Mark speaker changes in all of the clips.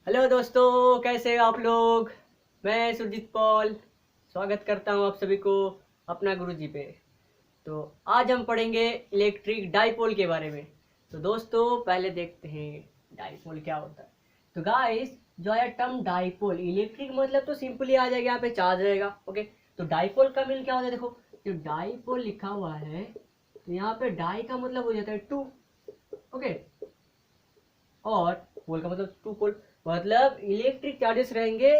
Speaker 1: Hello दोस्तों, कैसे हो आप लोग। मैं सुरजीत पॉल स्वागत करता हूं आप सभी को अपना गुरुजी पे। तो आज हम पढ़ेंगे इलेक्ट्रिक डाइपोल के बारे में। तो दोस्तों पहले देखते हैं डाइपोल क्या होता है। तो गाइस, जो है टर्म डाइपोल, इलेक्ट्रिक मतलब तो सिंपली आ जाएगा, यहाँ पे चार्ज रहेगा। ओके, तो डाइपोल का मीन क्या होता है। देखो, जो डाइपोल लिखा हुआ है तो यहाँ पे डाई का मतलब हो जाता है टू। ओके, और पोल का मतलब टू पोल, मतलब इलेक्ट्रिक चार्जेस रहेंगे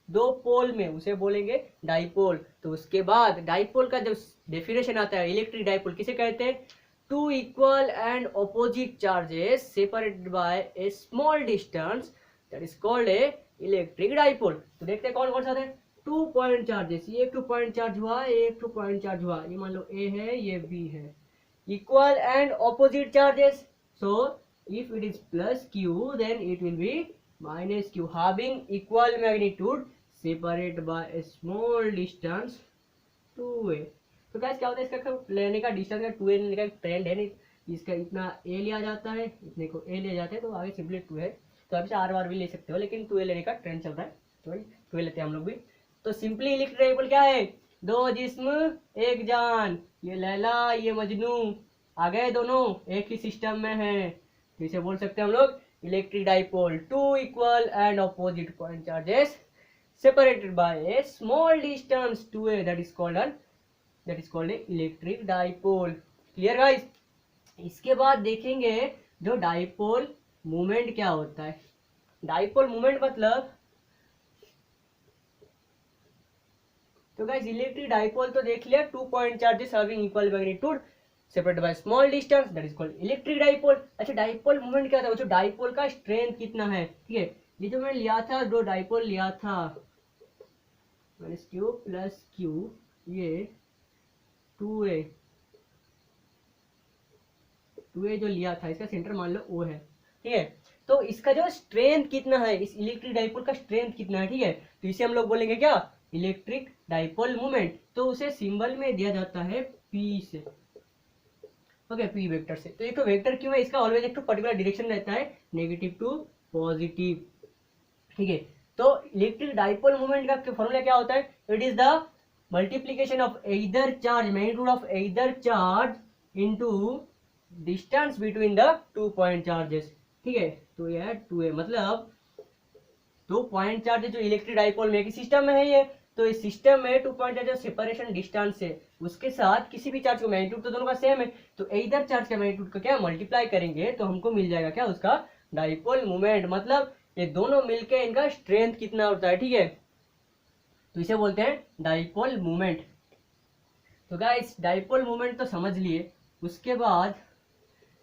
Speaker 1: दो पोल में, उसे बोलेंगे डाइपोल। तो उसके बाद डाइपोल का जो डेफिनेशन आता है, इलेक्ट्रिक डाइपोल किसे कहते हैं। Two equal and opposite charges separated by a small distance, that is called a electric dipole. तो देखते हैं कौन कौन सा है। टू पॉइंट चार्जेस, ये एक टू पॉइंट चार्ज हुआ, एक टू पॉइंट चार्ज हुआ, ये मान लो ए है, ये बी है। Equal and opposite charges, so if it is plus q then it will be minus q, having equal magnitude separate by a small distance 2a। तो guys क्या होता है, इसका लेने का डिस्टेंस का 2a लेने का ट्रेंड है नहीं, इसका इतना a लिया जाता है, इतने को a ले जाते हैं, तो आगे सिंपली 2 है। तो आप इसे आर बार भी ले सकते हो, लेकिन 2a लेने का ट्रेंड चल रहा है तो 2a लेते हैं हम लोग भी। तो सिंपली इलेक्ट्रिक डाइपोल क्या है, दो जिस्म एक जान, ये लैला ये मजनू आ गए, दोनों एक ही सिस्टम में है, तो इसे बोल सकते हैं हम लोग electric dipole. Two equal and opposite point charges separated by a small distance 2a, that is called a electric dipole। Clear guys. इसके बाद देखेंगे जो डाइपोल मोमेंट क्या होता है। डाइपोल मोमेंट मतलब, तो गाइस इलेक्ट्रिक डाइपोल तो देख लिया, to point charges having equal magnitude separated by small distance, that is called electric dipole. अच्छा, डाइपोल मोमेंट क्या था, वो जो डाइपोल का स्ट्रेंथ कितना है। ठीक है, ये जो मैंने लिया था, जो डाइपोल लिया था माइनस क्यू प्लस क्यू, ये टू ए जो लिया था, इसका सेंटर मान लो ओ है। ठीक है, तो इसका जो स्ट्रेंथ कितना है, इस इलेक्ट्रिक डाइपोल का स्ट्रेंथ कितना है। ठीक है, तो इसे हम लोग बोलेंगे क्या, इलेक्ट्रिक डाइपोल मोमेंट। तो उसे सिंबल में दिया जाता है पी से। ओके, पी वेक्टर से। तो एक तो वेक्टर क्यों है, इसका ऑलवेज एक तो पर्टिकुलर डायरेक्शन रहता है, नेगेटिव टू पॉजिटिव। ठीक है, तो इलेक्ट्रिक डाइपोल मोमेंट का फॉर्मूला क्या होता है, it is the multiplication of either charge, magnitude of either charge into distance between the two point charges. ठीक है, तो यह टू है, मतलब दो पॉइंट चार्ज जो इलेक्ट्रिक डाइपोल में एक सिस्टम में है ये, तो इस सिस्टम में two point charge separation distance है, उसके साथ किसी भी चार्ज को मैग्नीट्यूड तो दोनों का सेम है, तो इधर चार्ज का मैग्नीट्यूड का क्या मल्टीप्लाई करेंगे तो हमको मिल जाएगा क्या, उसका डाइपोल मोमेंट। मतलब ये दोनों मिलके इनका स्ट्रेंथ कितना होता है। ठीक है, तो इसे बोलते हैं डाइपोल मोमेंट। तो गाइस डाइपोल मोमेंट तो समझ लिए। उसके बाद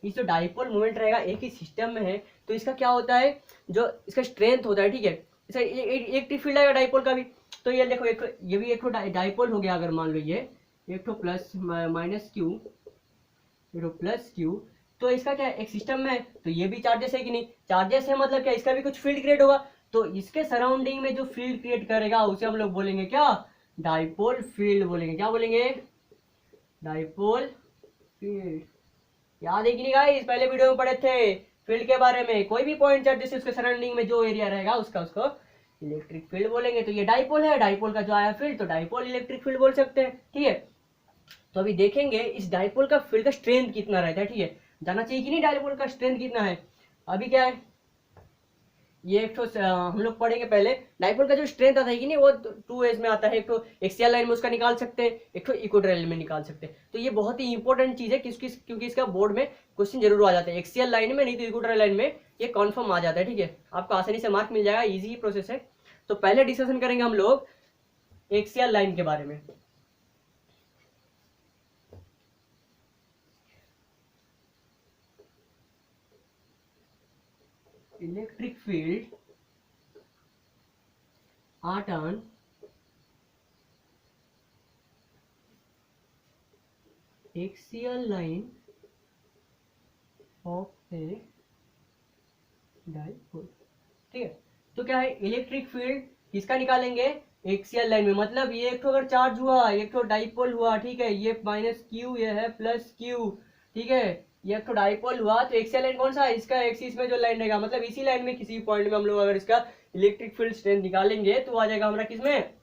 Speaker 1: इस जो डाइपोल मोमेंट रहेगा एक ही सिस्टम में है, तो इसका क्या होता है, जो इसका स्ट्रेंथ होता है। ठीक है, इसका एक फील्ड आएगा डाइपोल का भी। तो ये देखो, एक ये भी एक डाइपोल हो गया, अगर मान लो ये एक तो प्लस माइनस क्यू, एक तो प्लस क्यू, तो इसका क्या है, एक सिस्टम में है, तो ये भी चार्जेस है कि नहीं, चार्जेस है मतलब क्या, इसका भी कुछ फील्ड क्रिएट होगा, तो इसके सराउंडिंग में जो फील्ड क्रिएट करेगा उसे हम लोग बोलेंगे क्या, डाइपोल फील्ड बोलेंगे। क्या बोलेंगे, डाइपोल फील्ड। याद है कि नहीं गाइस, पहले वीडियो में पढ़े थे फील्ड के बारे में, कोई भी पॉइंट चार्ज जैसे उसके सराउंडिंग में जो एरिया रहेगा उसका उसको इलेक्ट्रिक फील्ड बोलेंगे। तो ये डाइपोल है, डाइपोल का जो आया फील्ड, तो डाइपोल इलेक्ट्रिक फील्ड बोल सकते हैं। ठीक है, तो अभी देखेंगे इस डाइपोल का फील्ड का स्ट्रेंथ कितना रहता है। ठीक है, जाना चाहिए कि नहीं डाइपोल का स्ट्रेंथ कितना है। अभी क्या है, ये एक तो हम लोग पढ़ेंगे पहले डाइपोल का जो स्ट्रेंथ आता है कि नहीं, वो टू एज में आता है। एक तो एक्सियल लाइन में उसका निकाल सकते हैं, एक तो इक्वेटोरियल में निकाल सकते हैं। तो ये बहुत ही इंपॉर्टेंट चीज है क्योंकि इसका बोर्ड में क्वेश्चन जरूर आ जाता है, एक्सियल लाइन में नहीं तो इक्वेटोरियल लाइन में ये कॉन्फर्म आ जाता है। ठीक है, आपको आसानी से मार्क मिल जाएगा, ईजी प्रोसेस है। तो पहले डिस्कशन करेंगे हम लोग एक्सियल लाइन के बारे में। Electric field art on axial line of a dipole. ठीक है, तो क्या है, इलेक्ट्रिक फील्ड किसका निकालेंगे, एक्सियल लाइन में। मतलब ये एक तो अगर चार्ज हुआ, एक तो डाइपोल हुआ, ठीक है, ये माइनस क्यू, ये है प्लस क्यू। ठीक है, ये एक तो डाइपोल हुआ, तो एक्सियल लाइन कौन सा है, इसका एक्सिस में जो लाइन रहेगा, मतलब इसी लाइन में किसी पॉइंट में हम लोग अगर इसका इलेक्ट्रिक फील्ड स्ट्रेंथ निकालेंगे तो आ जाएगा हमारा किसमें,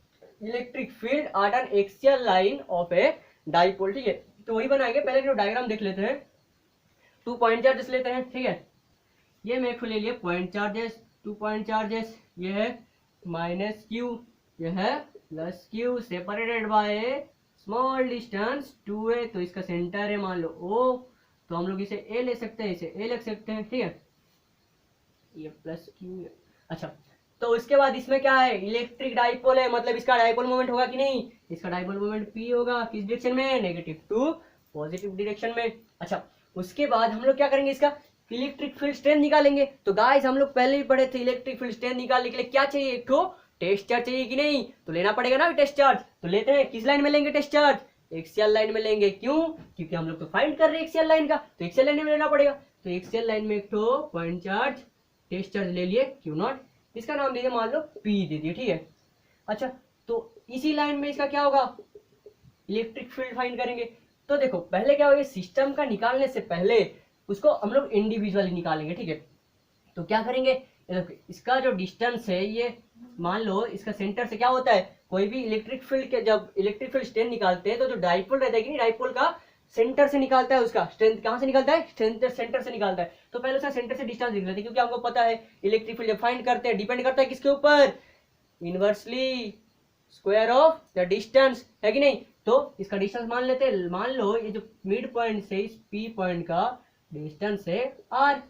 Speaker 1: electric field at N axial line of a dipole. ठीक है, तो वही बनाएंगे, पहले जो डायग्राम देख लेते हैं। 2 पॉइंट चार्जेस लेते हैं। ठीक है, ये मैं ले लिए पॉइंट चार्जेस, 2 पॉइंट चार्जेस, ये है माइनस क्यू, ये है plus Q, separated by small distance 2a, तो इसका सेंटर है मान लो O, तो हम लोग इसे A ले सकते हैं, इसे A लिख सकते हैं। ठीक है, ये प्लस क्यू। अच्छा, तो उसके बाद इसमें क्या है, इलेक्ट्रिक डाइपोल है, मतलब इसका डाइपोल मोमेंट होगा कि नहीं, इसका डाइपोल मोमेंट P होगा, किस डायरेक्शन में, नेगेटिव टू पॉजिटिव डायरेक्शन में। अच्छा, उसके बाद हम लोग क्या करेंगे, इसका इलेक्ट्रिक फील्ड स्ट्रेंथ निकालेंगे। तो गाइस हम लोग पहले ही पढ़े थे, इलेक्ट्रिक फील्ड स्ट्रेंथ निकालने के लिए क्या चाहिए, एक तो टेस्ट चार्ज चाहिए कि नहीं, तो लेना पड़ेगा ना टेस्ट चार्ज। तो लेते हैं, किस लाइन में लेंगे टेस्ट चार्ज, एक्सियल लाइन में लेंगे। क्यों, क्योंकि हम लोग तो फाइंड कर रहे हैं एक्सियल लाइन का, तो एक्सियल लाइन में लेना पड़ेगा। तो एक्सियल लाइन में एक तो पॉइंट चार्ज, टेस्ट चार्ज ले लिए क्यू नॉट, इसका नाम दीजिए मान लो पी दे दिए। ठीक है, अच्छा, तो इसी लाइन में इसका क्या होगा, इलेक्ट्रिक फील्ड फाइंड करेंगे। तो देखो पहले क्या होगा, सिस्टम का निकालने से पहले उसको हम लोग इंडिविजुअली निकालेंगे। ठीक है, तो क्या करेंगे, इसका जो डिस्टेंस है, ये मान लो इसका सेंटर से क्या होता है, कोई भी इलेक्ट्रिक फील्ड के जब इलेक्ट्रिक फील्ड स्ट्रेंथ निकालते हैं तो जो डाइपोल रहता है कि नहीं, डाइपोल का सेंटर से निकालता है, उसका स्ट्रेंथ कहां से निकालता है, सेंटर से निकालता है। तो पहले उसका सेंटर से डिस्टेंस लिख लेते हैं, क्योंकि हमको पता है इलेक्ट्रिक फील्ड जब फाइंड करते हैं डिपेंड करता है किसके ऊपर, inversely square of the distance, है कि नहीं। तो इसका डिस्टेंस मान लेते हैं, मान लो ये जो मिड पॉइंट से इस पी पॉइंट का डिस्टेंस है आर।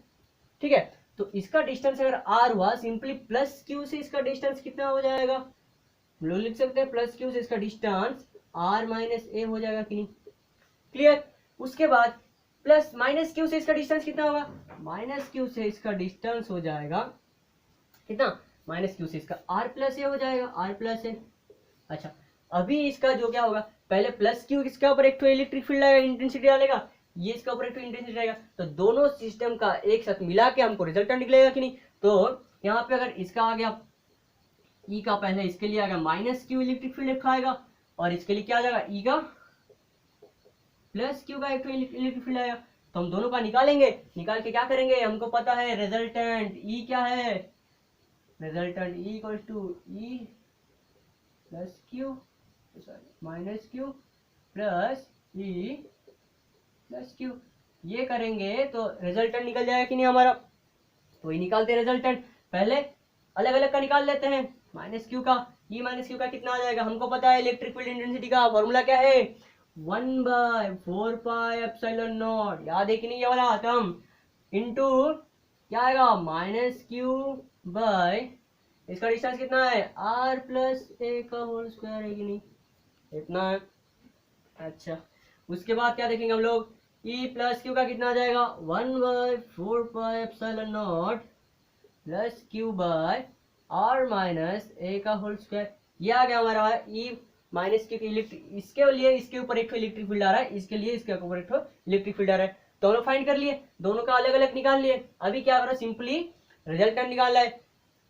Speaker 1: ठीक है, तो इसका डिस्टेंस अगर आर हुआ, सिंपली प्लस क्यू से इसका डिस्टेंस कितना हो जाएगा, हम लोग लिख सकते हैं प्लस क्यू से इसका डिस्टेंस आर माइनस ए हो जाएगा कि नहीं, क्लियर। उसके बाद प्लस माइनस क्यू से इसका डिस्टेंस कितना होगा, माइनस क्यू से इसका डिस्टेंस हो जाएगा कितना, माइनस क्यू से इसका आर प्लस ए हो जाएगा, आर प्लस ए। अच्छा, अभी इसका जो क्या होगा, पहले प्लस क्यू इसके ऊपर एक तो इलेक्ट्रिक फील्ड आएगा, इंटेंसिटी डालेगा, ये इसका ऊपर एक तो इंटेंसिटी रहेगा, तो दोनों सिस्टम का एक साथ मिला के हमको रिजल्टेंट निकलेगा कि नहीं। तो यहाँ पे अगर इसका आ गया ई का, पहले इसके लिए आ गया माइनस क्यू इलेक्ट्रिक फील्ड लिखा आएगा, और इसके लिए क्या आ जाएगा, ई का प्लस क्यू का एक तो इलेक्ट्रिक फील्ड आएगा। तो हम दोनों का निकालेंगे, निकाल के क्या करेंगे, हमको पता है रिजल्टेंट ई क्या है, resultant E equals to E plus Q minus Q plus E plus Q. ये करेंगे तो रिजल्टेंट निकल जाएगा कि नहीं हमारा, तो ये निकालते हैं रिजल्टेंट। पहले अलग अलग का निकाल लेते हैं, माइनस क्यू का, ई माइनस क्यू का कितना आ जाएगा, हमको पता है इलेक्ट्रिक फील्ड इंटेंसिटी का फॉर्मूला क्या है, 1/4πε0, याद है कि नहीं ये वाला टर्म, इनटू क्या आएगा, माइनस क्यू बाय इसका डिस्टेंस कितना है, आर प्लस ए का होल स्क्वायर है कि नहीं, इतना है। अच्छा, उसके बाद क्या देखेंगे हम लोग, ई प्लस क्यू का कितना आ जाएगा, 1/4πε0 plus q by r minus a का होल स्क्वायर। ये आ गया हमारा ई माइनस क्यू की इलेक्ट्रिक, इसके लिए इसके ऊपर एक इलेक्ट्रिक फील्ड आ रहा है, इसके लिए इसके ऊपर एक इलेक्ट्रिक फील्ड आ रहा है, तो हम लोग फाइंड कर लिए, दोनों का अलग अलग निकाल लिए। अभी क्या करो, सिंपली रिजल्टेंट निकालना है।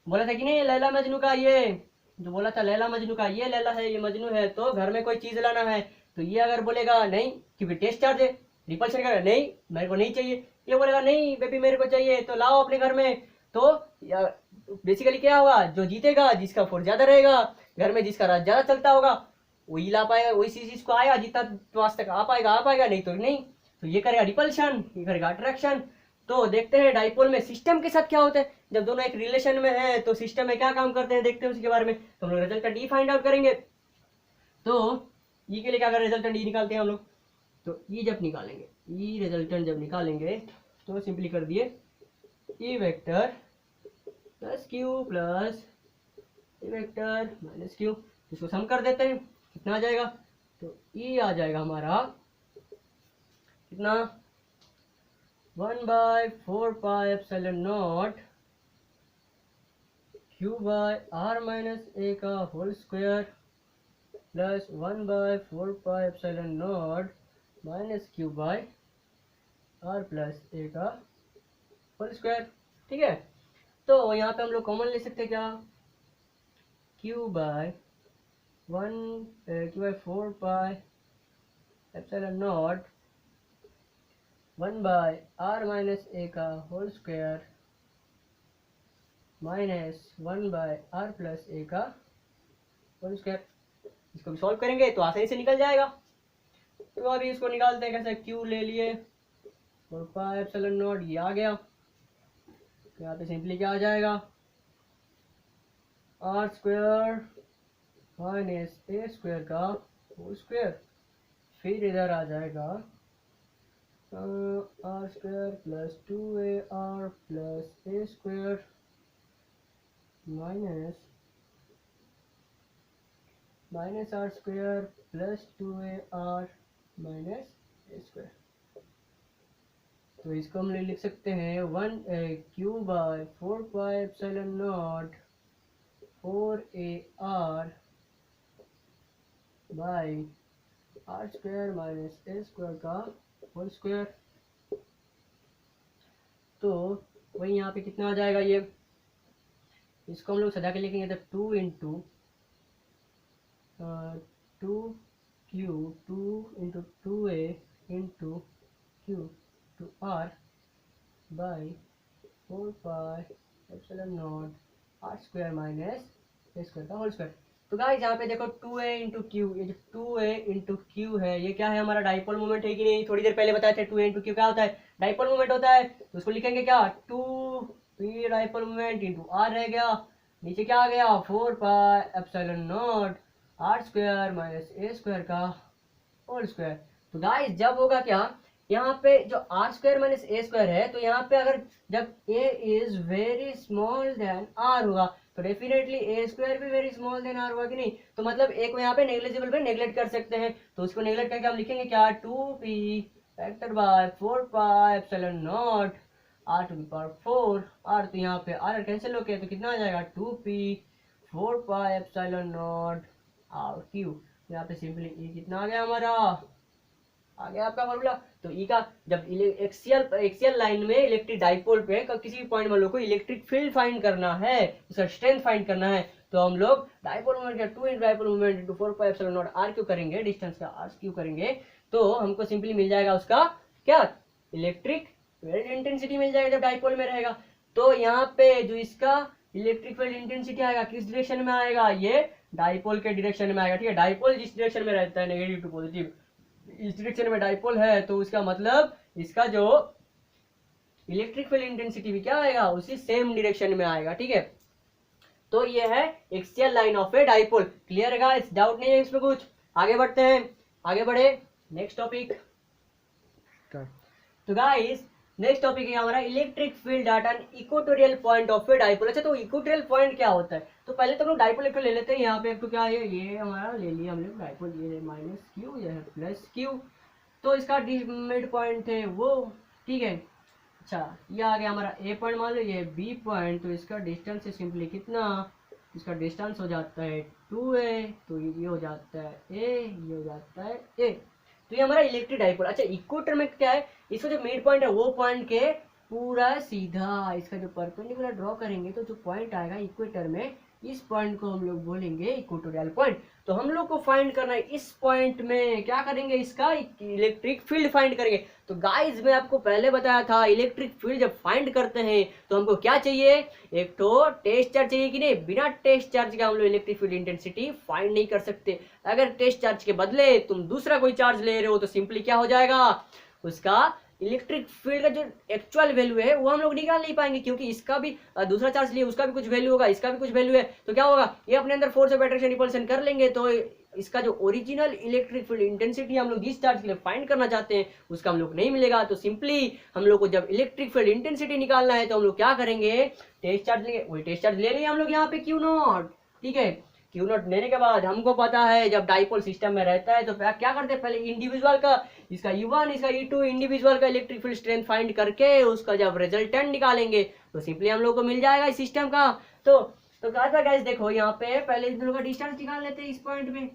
Speaker 1: बोला था कि नहीं लैला मजनू का, ये जो बोला था लैला मजनू का, ये लैला है ये मजनू है, तो घर में कोई चीज लाना है, तो ये अगर बोलेगा नहीं क्योंकि टेस्ट चार्ज है, रिपल्शन करेगा नहीं मेरे को नहीं चाहिए, ये बोलेगा नहीं बेबी मेरे को चाहिए, तो लाओ अपने घर में। तो बेसिकली क्या होगा, जो जीतेगा, जिसका फोर्स ज्यादा रहेगा, घर में जिसका राज ज्यादा चलता होगा, वही ला पाएगा, वही चीज को आएगा, जितना पास तक आ पाएगा नहीं तो नहीं। तो ये करेगा रिपल्शन, ये करेगा अट्रैक्शन। तो देखते हैं डाइपोल में सिस्टम के साथ क्या होता है, जब दोनों एक रिलेशन में है तो सिस्टम में क्या काम करते हैं, देखते हैं उसके बारे में। तो हम लोग रिजल्टेंट ई फाइंड आउट करेंगे। तो ई के लिए क्या करें, रिजल्टेंट ई निकालते हैं हम लोग। तो ई जब निकालेंगे, ई रिजल्टेंट जब निकालेंगे तो सिंपली कर दिए E vector plus Q plus E vector minus Q, इसको सम कर देते हैं, कितना आ जाएगा, तो ई आ जाएगा हमारा कितना, 1/4πε0 q by r minus a का whole square plus 1/4πε0 minus q by r plus a का होल स्क्वायर। ठीक है, तो यहाँ पे हम लोग कॉमन ले सकते हैं क्या, क्यू बाय 4πε0 1/r-a का होल स्क्वायर माइनस 1/r+a का होल स्क्वायर। इसको भी सॉल्व करेंगे तो आसानी से निकल जाएगा। तो अभी इसको निकालते हैं कैसे, क्यू ले लिए 4πε0, ये आ गया। तो यहाँ पे सिंपली क्या आ जाएगा, r² माइनस a² का होल स्क्वायर, फिर इधर आ जाएगा r² plus 2ar plus a² minus r² plus 2ar minus a²। तो इसको हम लिख सकते हैं 1/q/4πε0 4ar by r² minus a² का होल स्क्वायर। तो वही यहाँ पे कितना आ जाएगा, ये इसको हम लोग सजा के लिखेंगे तो 2 into 2q 2 into 2a into q to r by 4πε0 r² minus a² का होल स्क्वायर। तो गाइस यहाँ पे देखो 2a इंटू क्यू, ये जो 2a इंटू क्यू है ये क्या है, हमारा डाइपोल मोमेंट है कि नहीं। थोड़ी देर पहले बताए थे 2a इंटू क्यू क्या होता है, डाइपोल मोमेंट होता है। तो उसको लिखेंगे क्या, 2p dipole moment into r रह गया, नीचे क्या आ गया 4πε0 r² माइनस a² का होल स्क्वायर। तो गाइस जब होगा क्या, यहाँ पे जो r² माइनस a² है, तो यहाँ पे अगर जब a is very small then r होगा तो डेफिनेटली a² भी वेरी स्मॉल देन r होगा कि नहीं। तो मतलब एक को यहाँ पे नेग्लिजिबल पे नेग्लेक्ट कर सकते हैं, तो उसको नेग्लेक्ट करके हम लिखेंगे क्या, 2p factor by 4πε0 r to the power 4 r, तो यहाँ पे r कैंसिल हो गया तो कितना आ जाएगा 2p 4πε0 r³। यहाँ पे सिंपली ये कितना आ गया हमारा, आ गया आपका फॉर्मूला। तो ई का जब एक्सियल लाइन में इलेक्ट्रिक डाइपोल पे किसी भी पॉइंट वालों को इलेक्ट्रिक फील्ड फाइंड करना है, उसका स्ट्रेंथ फाइंड करना है, तो हम लोग डाइपोल मोमेंट का 2 into dipole moment into 4πε0 r cube करेंगे, डिस्टेंस का r क्यू करेंगे, तो हमको सिंपली मिल जाएगा उसका क्या, इलेक्ट्रिक फील्ड इंटेंसिटी मिल जाएगा जब डाइपोल में रहेगा। तो यहाँ पे जो इसका इलेक्ट्रिक फील्ड इंटेंसिटी आएगा किस डायरेक्शन में आएगा, ये डाइपोल के डायरेक्शन में आएगा। ठीक है, डाइपोल जिस डायरेक्शन में रहता है नेगेटिव टू पॉजिटिव, इस डायरेक्शन में डाइपोल है, तो उसका मतलब इसका जो इलेक्ट्रिक फील्ड इंटेंसिटी भी क्या आएगा, उसी सेम डायरेक्शन में आएगा। ठीक है, तो ये है axial line of a dipole. Clear है गाइस, डाउट नहीं है इसमें कुछ। आगे बढ़ते हैं, आगे बढ़े नेक्स्ट टॉपिक। तो गाइस नेक्स्ट टॉपिक है हमारा electric field at an equatorial point of a dipole. अच्छा, तो इक्वेटोरियल पॉइंट क्या होता है, तो पहले तो हम लोग डाइपोल इलेक्ट्रिक ले लेते हैं। यहाँ पे तो क्या है, ये हमारा ले लिया हम लोग डाइपोल, ये माइनस क्यू, ये है प्लस क्यू, तो इसका मिड पॉइंट है वो। ठीक है, अच्छा ये आ गया हमारा ए पॉइंट, मान लो ये बी पॉइंट, तो इसका डिस्टेंस है सिंपली कितना, इसका डिस्टेंस हो जाता है 2a, तो ये हो जाता है a, ये हो जाता है a। तो ये हमारा इलेक्ट्रिक डाइपोल। अच्छा, इक्वेटर में क्या है, इसका जो मिड पॉइंट है वो पॉइंट के पूरा सीधा इसका जो परपेंडिकुलर ड्रॉ करेंगे, तो जो पॉइंट आएगा इक्वेटर में, इस पॉइंट को हम लोग बोलेंगे इक्वेटोरियल पॉइंट। तो हम लोग को फाइंड करना है इस पॉइंट में क्या करेंगे, इसका इलेक्ट्रिक फील्ड फाइंड करेंगे। तो गाइस मैं आपको पहले बताया था इलेक्ट्रिक फील्ड जब फाइंड करते हैं तो हमको क्या चाहिए, एक तो टेस्ट चार्ज चाहिए कि नहीं। बिना टेस्ट चार्ज के हम लोग इलेक्ट्रिक फील्ड इंटेंसिटी फाइंड नहीं कर सकते। अगर टेस्ट चार्ज के बदले तुम दूसरा कोई चार्ज ले रहे हो तो सिंपली क्या हो जाएगा, उसका इलेक्ट्रिक फील्ड का जो एक्चुअल वैल्यू है वो हम लोग निकाल नहीं पाएंगे, क्योंकि इसका भी दूसरा चार्ज लिए उसका भी कुछ वैल्यू होगा, इसका भी कुछ वैल्यू है। तो क्या होगा, ये अपने अंदर फोर्स ऑफ अट्रैक्शन रिपल्शन कर लेंगे, तो इसका जो ओरिजिनल इलेक्ट्रिक फील्ड इंटेंसिटी हम लोग जिस चार्ज के लिए फाइंड करना चाहते हैं उसका हम लोग नहीं मिलेगा। तो सिंपली हम लोग को जब इलेक्ट्रिक फील्ड इंटेंसिटी निकालना है तो हम लोग क्या करेंगे, टेस्ट चार्ज लेंगे। वही टेस्ट चार्ज ले लिए हम लोग यहाँ पे Q0। ठीक है, Q0 लेने के बाद हमको पता है जब डाइपोल सिस्टम में रहता है तो क्या करते हैं, पहले इंडिविजुअल का, इसका E1 इसका E2 इंडिविजुअल का इलेक्ट्रिक फील्ड स्ट्रेंथ फाइंड करके उसका जब रिजल्टेंट निकालेंगे तो सिंपली हम लोग को मिल जाएगा इस सिस्टम का। तो कहा था गाइस, देखो यहाँ पे पहले इन दोनों का डिस्टेंस निकाल लेते हैं। इस पॉइंट में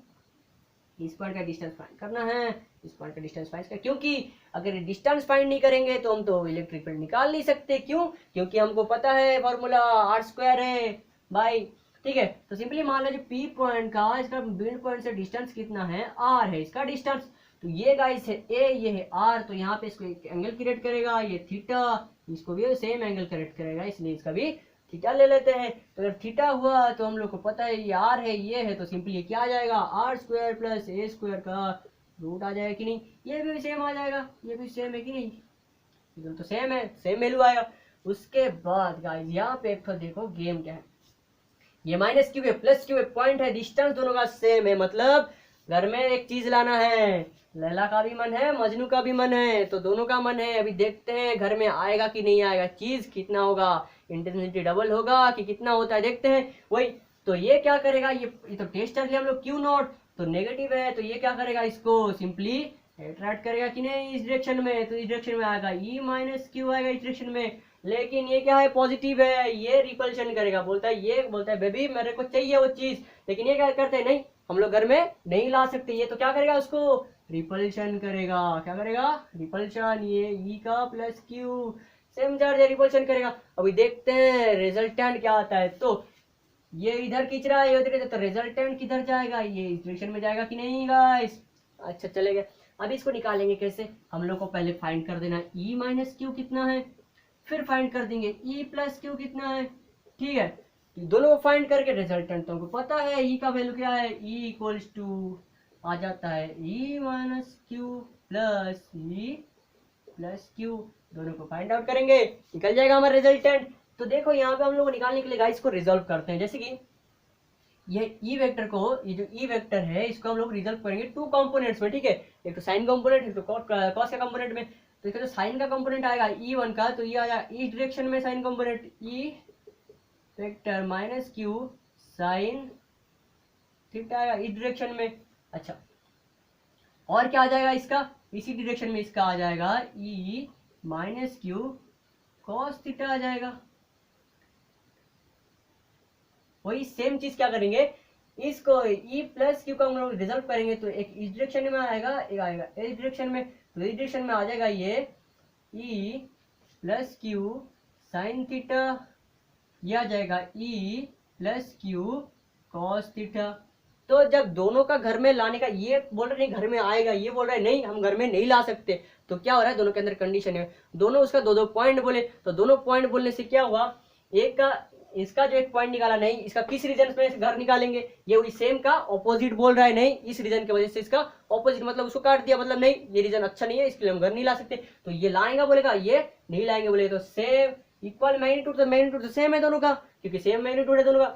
Speaker 1: इस पॉइंट का डिस्टेंस फाइंड करना है, इस पॉइंट का डिस्टेंस फाइंड कर, क्योंकि अगर डिस्टेंस फाइंड नहीं करेंगे तो हम तो इलेक्ट्रिक फील्ड निकाल नहीं सकते। क्यों, क्योंकि हमको पता है फॉर्मूला r² है बाई। ठीक है, तो सिंपली मान लो P पॉइंट का इसका मिड पॉइंट से डिस्टेंस कितना है, r है इसका डिस्टेंस। तो ये गाइस है ए, ये है आर, तो यहाँ पे इसको एक एंगल क्रिएट करेगा, ये थीटा, इसको भी सेम एंगल क्रिएट करेगा, इसलिए इसका भी थीटा ले लेते हैं। तो अगर थीटा हुआ तो हम लोग को पता है ये आर है, ये है, तो सिंपली क्या आ जाएगा, r square plus a square का रूट आ जाएगा कि नहीं, ये भी सेम आ जाएगा, ये भी सेम है कि नहीं, इधर तो सेम है, सेम वैल्यू आएगा। उसके बाद गाइस यहाँ पे एक तो देखो गेम क्या है, ये माइनस क्यू है प्लस क्यू है, पॉइंट है, डिस्टेंस दोनों का सेम है, मतलब घर में एक चीज लाना है, लैला का भी मन है, मजनू का भी मन है, तो दोनों का मन है। अभी देखते हैं घर में आएगा कि नहीं आएगा, चीज कितना होगा, इंटेंसिटी डबल होगा कि कितना होता है, देखते हैं। वही तो ये क्या करेगा, ये तो टेस्ट चार्ज लिया हम लोग क्यू नॉट, तो नेगेटिव है, तो ये क्या करेगा, इसको सिंपली अट्रैक्ट करेगा कि नहीं इस डायरेक्शन में, तो इस डायरेक्शन में आएगा, ई माइनस क्यू आएगा इस डायरेक्शन में। लेकिन ये क्या है, पॉजिटिव है, ये रिपल्शन करेगा, बोलता है, ये बोलता है बेबी मेरे को चाहिए वो चीज, लेकिन ये क्या करते हैं, नहीं हम लोग घर में नहीं ला सकते, ये तो क्या करेगा, उसको रिपल्शन करेगा, क्या करेगा, रिपल्शन, ये ई का प्लस क्यू सेम चार्ज है, रिपल्शन करेगा। अभी देखते हैं रिजल्टेंट क्या आता है, तो ये इधर खींच रहा है, ये उधर, तो रिजल्टेंट किधर जाएगा, ये इस डायरेक्शन में जाएगा कि नहीं गाइस, अच्छा चलेगा। अभी इसको निकालेंगे कैसे, हम लोग को पहले फाइंड कर देना ई माइनस क्यू कितना है, फिर फाइंड कर देंगे ई प्लस क्यू कितना है, ठीक है, दोनों को फाइंड करके रिजल्टेंट तो हमको पता है ई का वैल्यू क्या है, ई इक्वल्स टू आ जाता है E minus Q plus E plus q, दोनों को फाइंड आउट करेंगे, निकल जाएगा हमारा रिजल्टेंट। तो देखो यहाँ पे हम लोग को निकालने के लिए गाइस को रिजॉल्व करते हैं, जैसे कि ये ई वेक्टर को, ये जो ई वेक्टर है इसको हम लोग रिजल्व करेंगे टू कंपोनेंट्स में, ठीक है, एक तो साइन कंपोनेंट, एक तो कॉस का कंपोनेंट में। तो इसका जो साइन का कंपोनेंट आएगा ई वन का, तो ये आ जाएगा इस डायरेक्शन में sign component E vector minus Q sine theta आएगा इस डायरेक्शन में। अच्छा, और क्या आ जाएगा इसका, इसी डायरेक्शन में इसका आ जाएगा ई माइनस क्यू कॉस थीटा आ जाएगा। वही सेम चीज क्या करेंगे, इसको ई प्लस क्यू का हम लोग रिजल्व करेंगे, तो एक इस डायरेक्शन में आएगा, एक आएगा इस डायरेक्शन में, तो इस डायरेक्शन में आ जाएगा ये ई प्लस क्यू साइन थीटा, ये आ जाएगा E plus q cos theta. तो जब दोनों का घर में लाने का, ये बोल रहे नहीं घर में आएगा, ये बोल रहा है नहीं हम घर में नहीं ला सकते, तो क्या हो रहा है, दोनों के अंदर कंडीशन है, दोनों उसका दो दो पॉइंट बोले, तो दोनों पॉइंट बोलने से क्या हुआ, एक का इसका जो एक पॉइंट निकाला, नहीं इसका किस रीजन में घर निकालेंगे, ये वही सेम का ऑपोजिट बोल रहा है, नहीं इस रीजन की वजह से इसका ऑपोजिट, मतलब उसको काट दिया, मतलब नहीं ये रीजन अच्छा नहीं है, इसके लिए हम घर नहीं ला सकते, तो ये लाएंगा बोलेगा, ये नहीं लाएंगे बोलेगा, तो सेम इक्वल मैग्नीट्यूड, तो मैग्नीट्यूड तो सेम है दोनों का, क्योंकि सेम मैग्नीट्यूड है दोनों का,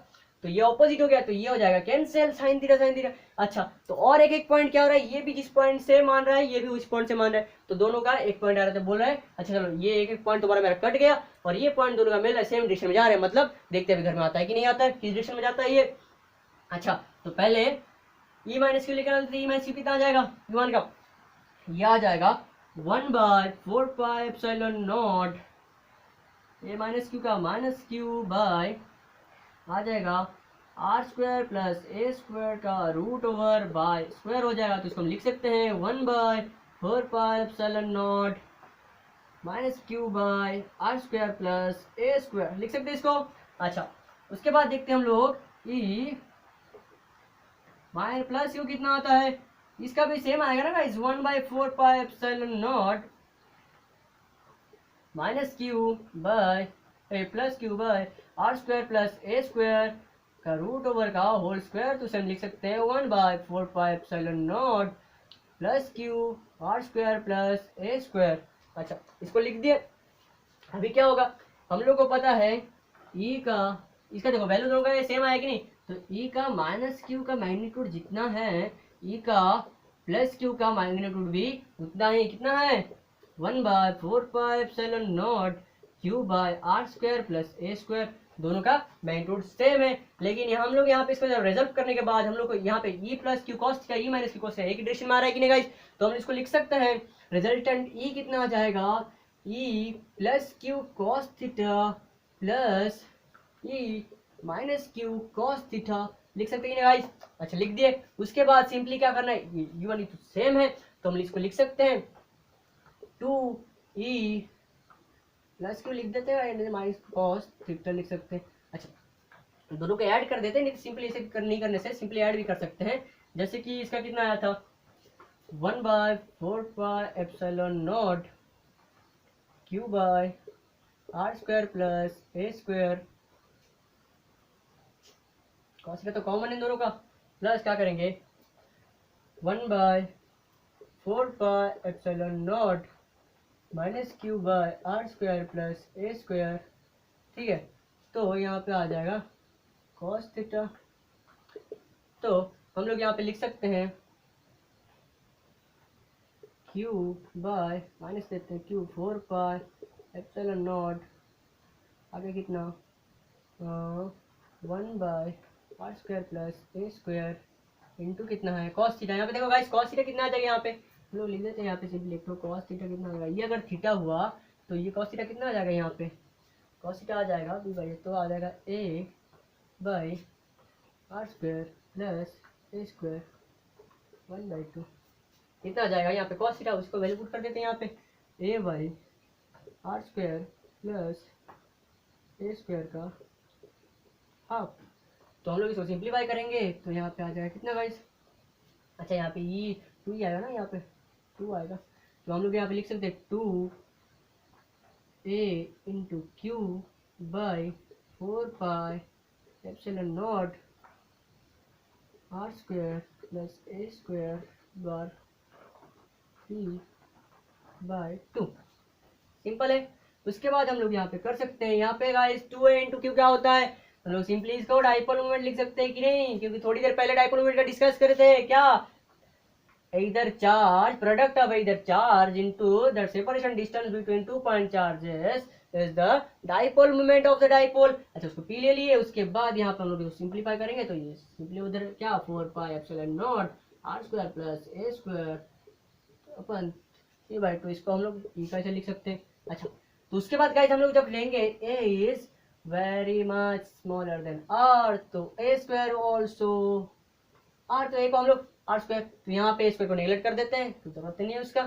Speaker 1: तो ये ऑपोजिट हो गया, तो ये हो जाएगा cancel sine theta sine theta. अच्छा, तो और एक एक पॉइंट क्या हो रहा है, ये भी जिस पॉइंट से मान रहा है, ये भी उस पॉइंट से मान रहा है, तो दोनों का एक पॉइंट आ रहा है, तो बोल रहा है अच्छा चलो ये एक एक पॉइंट तुम्हारा मेरा कट गया, और ये पॉइंट दोनों का मिल रहा है, सेम डायरेक्शन में जा रहे हैं, मतलब देखते हैं घर में आता है कि नहीं आता है, किस डायरेक्शन में जाता है ये। अच्छा, तो पहले ई माइनस क्यू लेकर आते, ई माइनस क्यू कितना आ जाएगा, वन का ये आ जाएगा 1/4πε0, ए माइनस क्यू का माइनस क्यू बाय आ जाएगा r square plus a square का रूट ओवर बाय स्क्वायर हो जाएगा, तो इसको हम लिख सकते हैं 1/4πε0 minus q by r square plus a square, लिख सकते हैं इसको। अच्छा, उसके बाद देखते हैं हम लोग ई माइनस प्लस क्यू कितना आता है, इसका भी सेम आएगा ना guys, 1/4πε0 minus q by a plus q by r square plus a square का रूट ओवर का होल स्क्वायर, तो हम लिख सकते हैं 1/4πε0 plus q r square plus a square. अच्छा, इसको लिख दिए। अभी क्या होगा, हम लोग को पता है ई का, इसका देखो वैल्यू दोनों का सेम आया कि नहीं, तो ई का माइनस क्यू का मैग्नीट्यूड जितना है, ई का प्लस क्यू का मैग्नीट्यूड भी उतना ही, कितना है 1/4πε0 q by r square plus a square, दोनों का मैग्नीट्यूड सेम है। लेकिन हम लोग यहाँ पे इसको जब रिजल्व करने के बाद हम लोग को यहाँ पे ई प्लस क्यू कॉस का ई माइनस क्यू कॉस एक डायरेक्शन में आ रहा है कि नहीं गाइस, तो हम इसको लिख सकते हैं रिजल्टेंट ई कितना आ जाएगा, E plus q cos theta plus E minus q cos theta, लिख सकते हैं गाइस। अच्छा, लिख दिए। उसके बाद सिंपली क्या करना है, ये वाली तो सेम है, तो हम इसको लिख सकते हैं 2e प्लस क्यू लिख देते हैं, माइनस कॉस थीटा लिख सकते हैं। अच्छा, दोनों को ऐड कर देते हैं, नहीं तो सिंपली इसे नहीं करने से सिंपली ऐड भी कर सकते हैं, जैसे कि इसका कितना आया था 1/4πε0 Q/r² plus a², cos theta तो कॉमन है दोनों का, प्लस क्या करेंगे 1/4πε0 माइनस Q/r² प्लस a²। ठीक है, तो यहाँ पे आ जाएगा कॉस थीटा। तो हम लोग यहाँ पे लिख सकते हैं Q बाय माइनस देते हैं Q 4πε0 आगे कितना 1/r² प्लस a² इंटू कितना है कॉस थीटा। यहाँ पे देखो गाइस कॉस थीटा कितना आ जाएगा, यहाँ पे हम लोग लिख देते हैं, यहाँ पे सिंपली लिख लो कॉस थीटा कितना आएगा। ये अगर थीटा हुआ तो ये कॉस थीटा कितना आ जाएगा, यहाँ पे कॉस थीटा आ जाएगा b/a, तो आ जाएगा a/r² प्लस a² 1/2 कितना आ जाएगा यहाँ पे कॉस थीटा, उसको वैल्यू पुट कर देते हैं यहाँ पे a/r² प्लस a² का हाफ। तो हम लोग इसको सिंप्लीफाई करेंगे तो यहाँ पे आ जाएगा कितना गाइस, अच्छा यहाँ पे ये 2 ही आएगा ना, यहाँ पे 2 आएगा, तो हम लोग यहाँ पे लिख सकते हैं 2a into q by 4πε0 r² plus a² बार p/2। सिंपल है। उसके बाद हम लोग यहाँ पे कर सकते हैं, यहाँ पे गाइस 2a इंटू क्यू क्या होता है, हम लोग सिंपली इसको डाइपोल मोमेंट लिख सकते हैं कि नहीं, क्योंकि थोड़ी देर पहले डाइपोल मोमेंट का डिस्कस करे थे क्या, इधर चार्ज प्रोडक्ट ऑफ इधर charge into the separation distance between 2 point charges is the dipole moment of the dipole. अच्छा उसको पी ले लिए, उसके बाद यहाँ पे हम लोग इसको सिंप्लीफाई करेंगे तो ये सिंपली उधर क्या 4πε0 r² प्लस a² अपन a/2, इसको हम लोग कैसे लिख सकते हैं। अच्छा तो उसके बाद गाइस हम लोग जब लेंगे a is very much smaller than r, तो a² ऑल्सो r, तो a को हम लोग r², तो यहाँ पे a² को नेगलेक्ट कर देते हैं, तो जरूरत नहीं है उसका।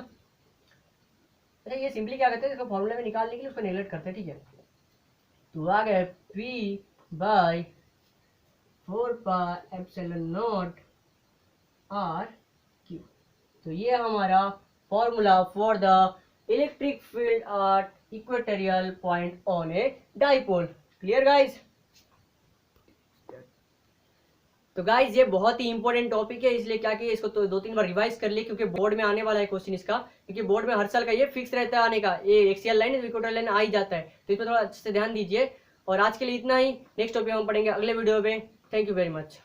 Speaker 1: अच्छा ये सिंपली क्या करते हैं, इसको फॉर्मूले में निकालने के लिए उसको नेगलेक्ट करते हैं। ठीक है, तो आ गए p/4πε0 r3। तो ये हमारा formula for the electric field at equatorial point on A dipole. Clear guys? तो गाइज ये बहुत ही इंपॉर्टेंट टॉपिक है, इसलिए क्या किया इसको तो 2-3 बार रिवाइज कर लिए, क्योंकि बोर्ड में आने वाला है क्वेश्चन इसका, क्योंकि बोर्ड में हर साल का ये फिक्स रहता है आने का, ये एक्सियल लाइन इक्वेटोरियल लाइन आ ही जाता है, तो इसमें थोड़ा अच्छे से ध्यान दीजिए। और आज के लिए इतना ही, नेक्स्ट टॉपिक हम पढ़ेंगे अगले वीडियो में। Thank you very much.